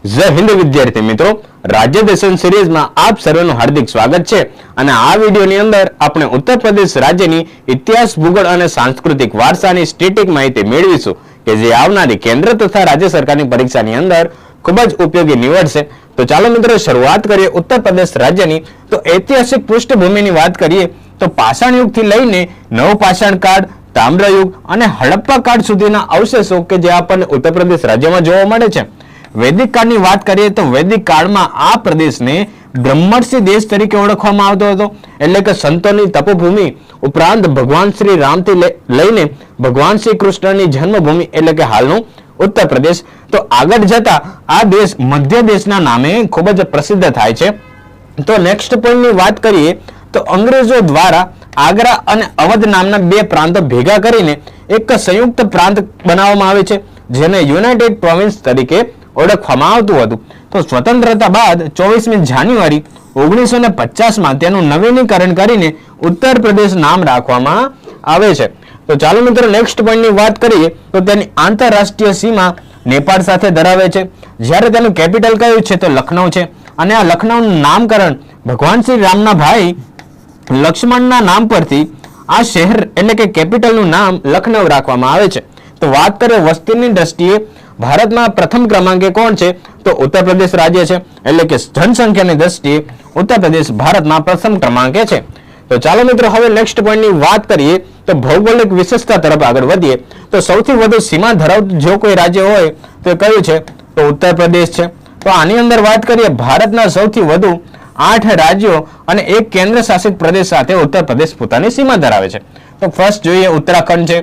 જય હિન્દ વિદ્યાર્થી મિત્રો, રાજ્ય દર્શન સિરીઝમાં આપ સર્વેનું હાર્દિક સ્વાગત છે અને આ વિડિયોની અંદર આપણે ઉત્તર પ્રદેશ રાજ્યની ઇતિહાસ, ભૂગોળ અને સાંસ્કૃતિક વારસાની સ્ટેટિક માહિતી મેળવીશું કે જે આવનારી કેન્દ્ર તથા રાજ્ય સરકારની પરીક્ષાની અંદર ખૂબ જ ઉપયોગી નીવડશે। તો ચાલો મિત્રો શરૂઆત કરીએ ઉત્તર પ્રદેશ રાજ્યની। તો ઐતિહાસિક પૃષ્ઠભૂમિની વાત કરીએ તો પાષાણ યુગથી લઈને નવપાષાણ કાળ, તામ્રયુગ અને હડપ્પા કાળ સુધીના અવશેષો કે જે આપણને ઉત્તર પ્રદેશ રાજ્યમાં જોવા મળે છે। વૈદિક કાળની વાત કરીએ તો વૈદિક કાળમાં આ પ્રદેશને બ્રહ્મર્ષિ દેશ તરીકે ઓળખવામાં આવતો હતો, એટલે કે સંતોની તપોભૂમિ ઉપરાંત ભગવાન શ્રી રામથી લઈને ભગવાન શ્રી કૃષ્ણની જન્મભૂમિ એટલે કે હાલનું ઉત્તર પ્રદેશ। તો આગળ જતા આ દેશ મધ્ય દેશના નામે ખૂબ જ પ્રસિદ્ધ થાય છે। તો નેક્સ્ટ પોઈન્ટની વાત કરીએ તો અંગ્રેજો દ્વારા આગ્રા અને અવધ નામના બે પ્રાંતો ભેગા કરીને એક સંયુક્ત પ્રાંત બનાવવામાં આવે છે, જેને યુનાઇટેડ પ્રોવિન્સ તરીકે ઓળખવામાં આવતું હતું। તો સ્વતંત્રતા બાદ 24મી જાન્યુઆરી 1950માં તેનું નવીનીકરણ કરીને ઉત્તર પ્રદેશ નામ રાખવામાં આવે છે। તો ચાલો મિત્રો નેક્સ્ટ પોઈન્ટની વાત કરીએ તો તેની આંતરરાષ્ટ્રીય સીમા નેપાળ સાથે ધરાવે છે, જ્યારે તેનું કેપિટલ કયું છે તો લખનઉ છે અને આ લખનઉનું નામકરણ ભગવાન શ્રી રામના ભાઈ લક્ષ્મણના નામ પરથી આ શહેર એટલે કે કેપિટલનું નામ લખનઉ રાખવામાં આવે છે। તો વાત કરીએ વસ્તીની દ્રષ્ટિએ ભારતમાં પ્રથમ ક્રમાંકે કોણ છે તો ઉત્તર પ્રદેશ રાજ્ય છે, એટલે કે જનસંખ્યાની દ્રષ્ટિએ ઉત્તર પ્રદેશ ભારતમાં પ્રથમ ક્રમાંકે છે। તો ચાલો મિત્રો હવે નેક્સ્ટ પોઈન્ટની વાત કરીએ તો ભૌગોલિક વિશેષતા તરફ આગળ વધીએ તો સૌથી વધુ સીમા ધરાવતું જો કોઈ રાજ્ય હોય તો કયું છે તો ઉત્તર પ્રદેશ છે। તો આની અંદર વાત કરીએ ભારતના સૌથી વધુ 8 રાજ્યો અને એક કેન્દ્ર શાસિત પ્રદેશ સાથે ઉત્તર પ્રદેશ પોતાની સીમા ધરાવે છે। તો ફર્સ્ટ જોઈએ ઉત્તરાખંડ છે,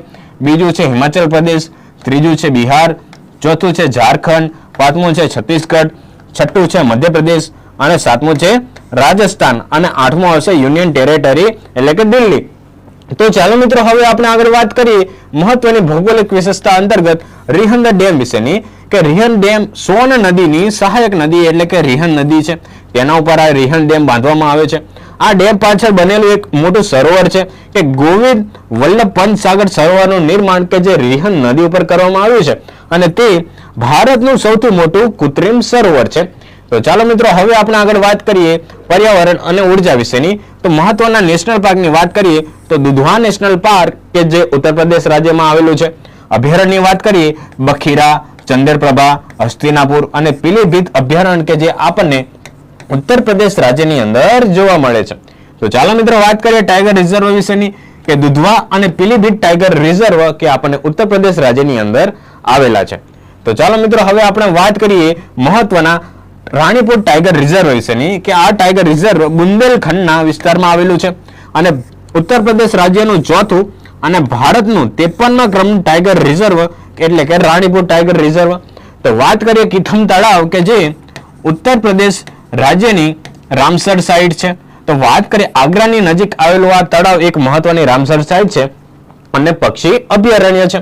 બીજું છે હિમાચલ પ્રદેશ, ત્રીજું છે બિહાર, ચોથું છે ઝારખંડ, પાંચમું છે છત્તીસગઢ, છઠ્ઠું છે મધ્યપ્રદેશ અને સાતમું છે રાજસ્થાન અને આઠમું આવશે યુનિયન ટેરેટરી એટલે કે દિલ્હી। તો ચાલો મિત્રો હવે આપણે આગળ વાત કરીએ મહત્વની ભૌગોલિક વિશેષતા અંતર્ગત રિહંદ ડેમ વિશેની કે રિહંદ ડેમ સોન નદીની સહાયક નદી એટલે કે રિહંદ નદી છે, તેના ઉપર આ રિહંદ ડેમ બાંધવામાં આવે છે। આ ડેમ પાછળ બનેલું એક મોટું સરોવર છે કે ગોવિંદ વલ્લભ પંત સાગર સરોવરનું નિર્માણ કે જે રિહંદ નદી ઉપર કરવામાં આવ્યું છે અને તે ભારતનું સૌથી મોટું કૃત્રિમ સરોવર છે। તો ચાલો મિત્રો હવે આપણે આગળ વાત કરીએ પર્યાવરણ અને ઉર્જા વિશેની। તો મહત્વના નેશનલ પાર્કની વાત કરીએ તો દુધવા નેશનલ પાર્ક કે જે ઉત્તર પ્રદેશ રાજ્યમાં આવેલું છે। અભયારણ્યની વાત કરીએ બખીરા, ચંદ્રપ્રભા, હસ્તિનાપુર અને પીલીભીત અભયારણ્ય કે જે આપણને ઉત્તર પ્રદેશ રાજ્યની અંદર જોવા મળે છે। તો ચાલો મિત્રો વાત કરીએ ટાઈગર રિઝર્વ વિશેની કે દુધવા અને પીલીભીત ટાઈગર રિઝર્વ કે આપણને ઉત્તર પ્રદેશ રાજ્યની અંદર આવેલા છે। તો ચાલો મિત્રો હવે આપણે વાત કરીએ મહત્વના રાણીપુર ટાઈગર રિઝર્વ વિશેની કે આ ટાઈગર રિઝર્વ બુંદેલખંડના વિસ્તારમાં આવેલું છે અને ઉત્તર પ્રદેશ રાજ્યનું ચોથું અને ભારતનું 53મા ક્રમનું ટાઈગર રિઝર્વ એટલે કે રાણીપુર ટાઈગર રિઝર્વ। તો વાત કરીએ કીથમ તળાવ કે જે ઉત્તર પ્રદેશ રાજ્યની રામસર સાઇટ છે। તો વાત કરીએ આગ્રાની નજીક આવેલું આ તળાવ એક મહત્વની રામસર સાઇટ છે અને પક્ષી અભયારણ્ય છે।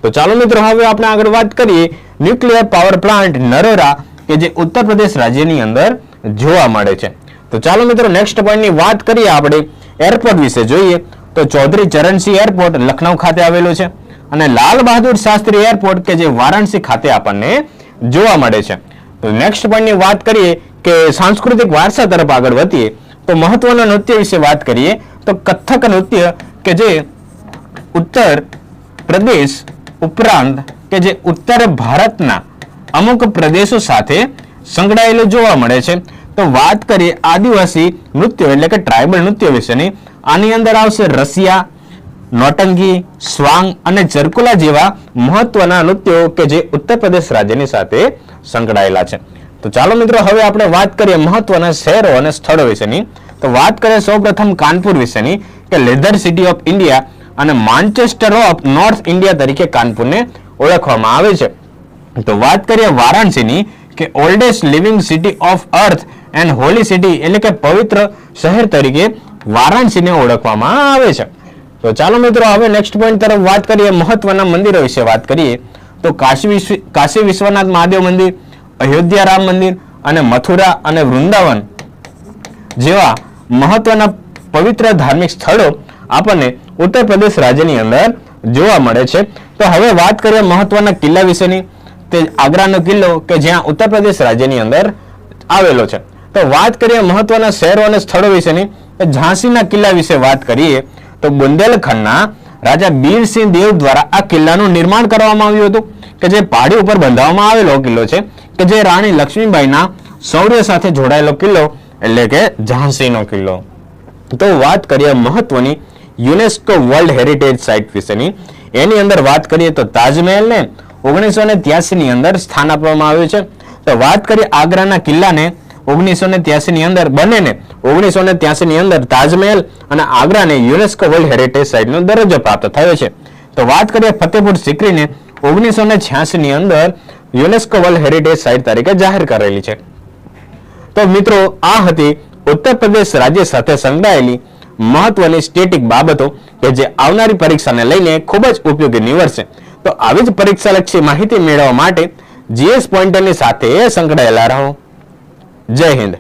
તો ચાલો મિત્રો હવે આપણે આગળ વાત કરીએ ન્યુક્લિયર પાવર પ્લાન્ટ નરોરા કે જે ઉત્તર પ્રદેશ રાજ્યની અંદર જોવા મળે છે। તો ચાલો મિત્રો નેક્સ્ટ પોઈન્ટની વાત કરીએ આપણે એરપોર્ટ વિશે જોઈએ તો ચૌધરી ચરણસિંહ એરપોર્ટ લખનઉ ખાતે આવેલું છે અને લાલ બહાદુર શાસ્ત્રી એરપોર્ટ કે જે વારાણસી ખાતે આપણને જોવા મળે છે। તો નેક્સ્ટ પોઈન્ટની વાત કરીએ કે સાંસ્કૃતિક વારસા તરફ આગળ વધીએ તો મહત્વના નૃત્ય વિશે વાત કરીએ તો કથક નૃત્ય કે જે ઉત્તર પ્રદેશ ઉપરાંત કે જે ઉત્તર ભારતના અમુક પ્રદેશો સાથે સંકળાયેલું જોવા મળે છે। તો વાત કરીએ આદિવાસી નૃત્યો એટલે કે ટ્રાઇબલ નૃત્ય વિશેની, આની અંદર આવશે રસિયા, નોટંકી, સ્વાંગ અને ચરકુલા જેવા મહત્વના નૃત્યો કે જે ઉત્તર પ્રદેશ રાજ્યની સાથે સંકળાયેલા છે। તો ચાલો મિત્રો હવે આપણે વાત કરીએ મહત્વના શહેરો અને સ્થળો વિશેની। તો વાત કરીએ સૌપ્રથમ કાનપુર વિશેની કે લેધર સિટી ઓફ ઇન્ડિયા અને માન્ચેસ્ટર ઓફ નોર્થ ઇન્ડિયા તરીકે કાનપુરને ઓળખવામાં આવે છે। તો વાત કરીએ વારાણસીની કે oldest living city of earth and Holi city એટલે કે પવિત્ર શહેર તરીકે વારાણસીને ઓળખવામાં આવે છે। તો ચાલો મિત્રો હવે નેક્સ્ટ પોઈન્ટ તરફ વાત કરીએ મહત્વના મંદિરો વિશે વાત કરીએ તો કાશી વિશ્વનાથ મહાદેવ મંદિર, અયોધ્યા રામ મંદિર અને મથુરા અને વૃંદાવન જેવા મહત્વના પવિત્ર ધાર્મિક સ્થળો આપણને ઉત્તર પ્રદેશ રાજ્યની અંદર જોવા મળે છે। તો હવે વાત કરીએ મહત્વના કિલ્લા વિશેની તે આગ્રાનો કિલ્લો કે જ્યાં ઉત્તર પ્રદેશ રાજ્યની અંદર આવેલો છે. તો વાત કરીએ મહત્વના શહેરો અને સ્થળો વિશેની, ઝાંસીના કિલ્લા વિશે વાત કરીએ તો બુંદેલખંડના રાજા બીરસિંહ દેવ દ્વારા આ કિલ્લાનું નિર્માણ કરવામાં આવ્યું હતું કે જે પહાડી ઉપર બંધાવવામાં આવેલો કિલ્લો છે કે જે રાણી લક્ષ્મીબાઈના શૌર્ય સાથે જોડાયેલો કિલ્લો એટલે કે ઝાંસીનો કિલ્લો. તો વાત કરીએ મહત્વની યુનેસ્કો વર્લ્ડ હેરિટેજ સાઇટ વિશેની, એની અંદર વાત કરીએ તો તાજમહેલને 1983 ની અંદર સ્થાન આપવામાં આવ્યું છે. તો વાત કરીએ આગ્રાના કિલ્લાને 1983 ની અંદર બંનેને 1983 ની અંદર તાજમહેલ અને આગ્રાને યુનેસ્કો વર્લ્ડ હેરિટેજ સાઇટનો દરજ્જો પ્રાપ્ત થયો છે. તો વાત કરીએ ફતેહપુર સિકરીને 1986 ની અંદર યુનેસ્કો વર્લ્ડ હેરિટેજ સાઇટ તરીકે જાહેર કરેલી છે. તો મિત્રો આ હતી ઉત્તર પ્રદેશ રાજ્ય સાથે સંકળાયેલી મહત્વની સ્ટેટિક બાબતો કે જે આવનારી પરીક્ષાને લઈને ખૂબ જ ઉપયોગી નીવડશે. તો આવી જ પરીક્ષાલક્ષી માહિતી મેળવવા માટે GS પોઈન્ટરની સાથે સંકળાયેલા રહો. જય હિન્દ.